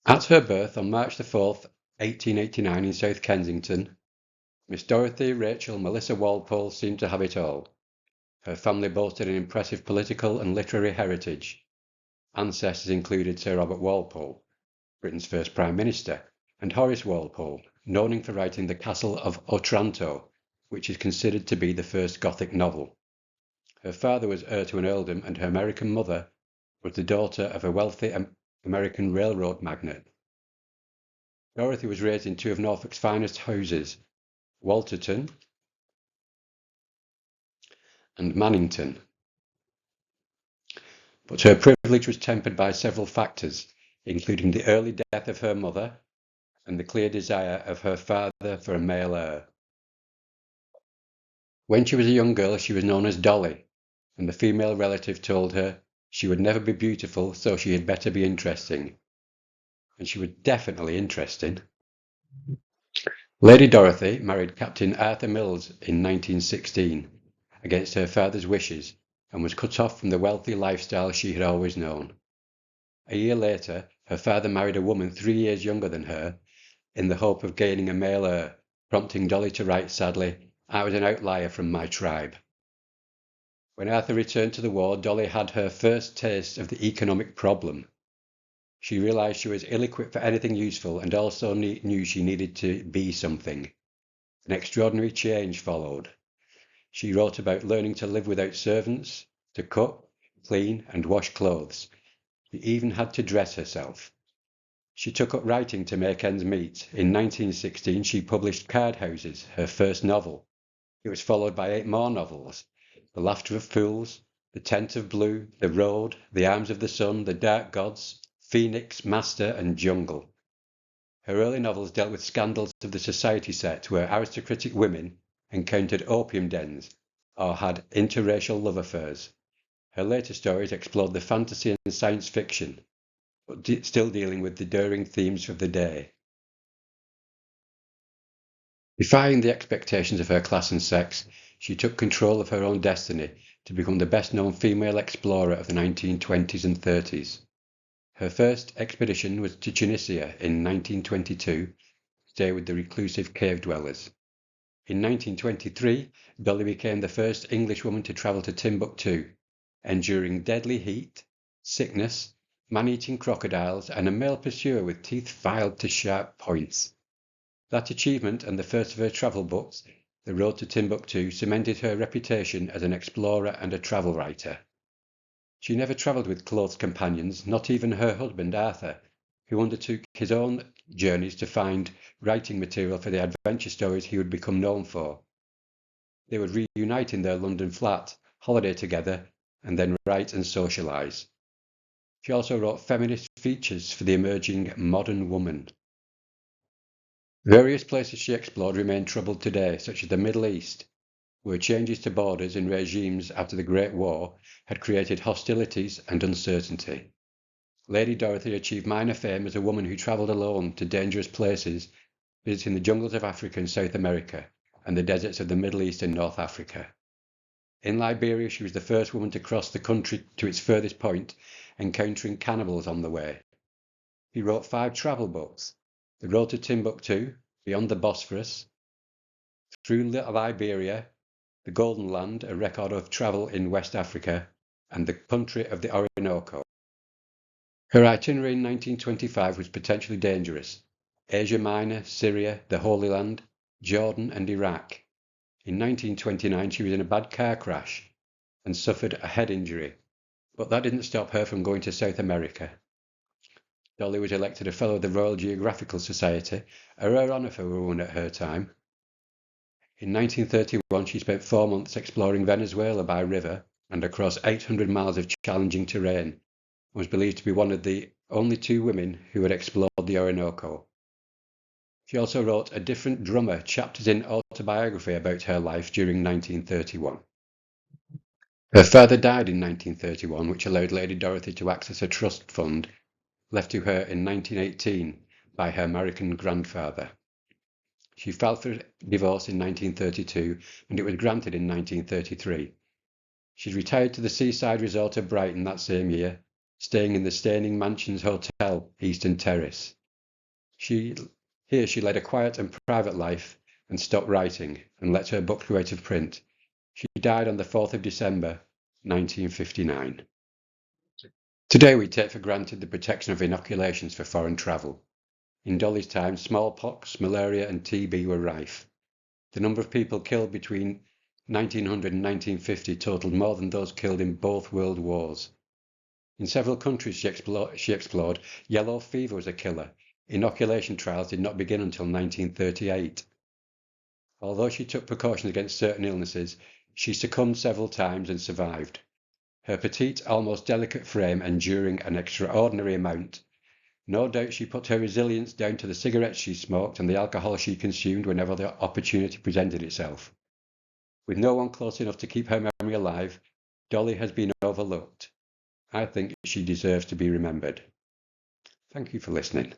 At her birth on March the 4th, 1889 in South Kensington, Miss Dorothy Rachel Melissa Walpole seemed to have it all. Her family boasted an impressive political and literary heritage. Ancestors included Sir Robert Walpole, Britain's first Prime Minister, and Horace Walpole, known for writing The Castle of Otranto, which is considered to be the first Gothic novel. Her father was heir to an earldom, and her American mother was the daughter of a wealthy American railroad magnate. Dorothy was raised in two of Norfolk's finest houses, Walterton and Mannington. But her privilege was tempered by several factors, including the early death of her mother and the clear desire of her father for a male heir. When she was a young girl, she was known as Dolly, and the female relative told her she would never be beautiful, so she had better be interesting. And she was definitely interesting. Lady Dorothy married Captain Arthur Mills in 1916, against her father's wishes, and was cut off from the wealthy lifestyle she had always known. A year later, her father married a woman 3 years younger than her, in the hope of gaining a male heir, prompting Dolly to write sadly, "I was an outlier from my tribe." When Arthur returned to the war, Dolly had her first taste of the economic problem. She realized she was ill-equipped for anything useful and also knew she needed to be something. An extraordinary change followed. She wrote about learning to live without servants, to cook, clean, and wash clothes. She even had to dress herself. She took up writing to make ends meet. In 1916, she published Card Houses, her first novel. It was followed by 8 more novels: The Laughter of Fools, The Tent of Blue, The Road, The Arms of the Sun, The Dark Gods, Phoenix, Master, and Jungle. Her early novels dealt with scandals of the society set, where aristocratic women encountered opium dens or had interracial love affairs. Her later stories explored the fantasy and science fiction, but still dealing with the daring themes of the day. Defying the expectations of her class and sex, she took control of her own destiny to become the best-known female explorer of the 1920s and 30s. Her first expedition was to Tunisia in 1922, to stay with the reclusive cave dwellers. In 1923, Dolly became the first Englishwoman to travel to Timbuktu, enduring deadly heat, sickness, man-eating crocodiles, and a male pursuer with teeth filed to sharp points. That achievement and the first of her travel books, The Road to Timbuktu, cemented her reputation as an explorer and a travel writer. She never travelled with close companions, not even her husband Arthur, who undertook his own journeys to find writing material for the adventure stories he would become known for. They would reunite in their London flat, holiday together, and then write and socialise. She also wrote feminist features for the emerging modern woman. Various places she explored remain troubled today, such as the Middle East, where changes to borders and regimes after the Great War had created hostilities and uncertainty. Lady Dorothy achieved minor fame as a woman who travelled alone to dangerous places, visiting the jungles of Africa and South America, and the deserts of the Middle East and North Africa. In Liberia, she was the first woman to cross the country to its furthest point, encountering cannibals on the way. He wrote 5 travel books: The Road to Timbuktu, Beyond the Bosphorus, Through Liberia, The Golden Land, a record of travel in West Africa, and The Country of the Orinoco. Her itinerary in 1925 was potentially dangerous: Asia Minor, Syria, the Holy Land, Jordan, and Iraq. In 1929, she was in a bad car crash and suffered a head injury, but that didn't stop her from going to South America. Dolly was elected a Fellow of the Royal Geographical Society, a rare honour for a woman at her time. In 1931, she spent 4 months exploring Venezuela by river and across 800 miles of challenging terrain, and was believed to be one of the only 2 women who had explored the Orinoco. She also wrote A Different Drummer, chapters in autobiography about her life during 1931. Her father died in 1931, which allowed Lady Dorothy to access a trust fund left to her in 1918 by her American grandfather. She filed for divorce in 1932, and it was granted in 1933. She retired to the seaside resort of Brighton that same year, staying in the Staining Mansions Hotel, Eastern Terrace. Here she led a quiet and private life and stopped writing and let her books go out of print. She died on the 4th of December, 1959. Today we take for granted the protection of inoculations for foreign travel. In Dolly's time, smallpox, malaria and TB were rife. The number of people killed between 1900 and 1950 totaled more than those killed in both world wars. In several countries she explored, yellow fever was a killer. Inoculation trials did not begin until 1938. Although she took precautions against certain illnesses, she succumbed several times and survived. Her petite, almost delicate frame enduring an extraordinary amount. No doubt she put her resilience down to the cigarettes she smoked and the alcohol she consumed whenever the opportunity presented itself. With no one close enough to keep her memory alive, Dolly has been overlooked. I think she deserves to be remembered. Thank you for listening.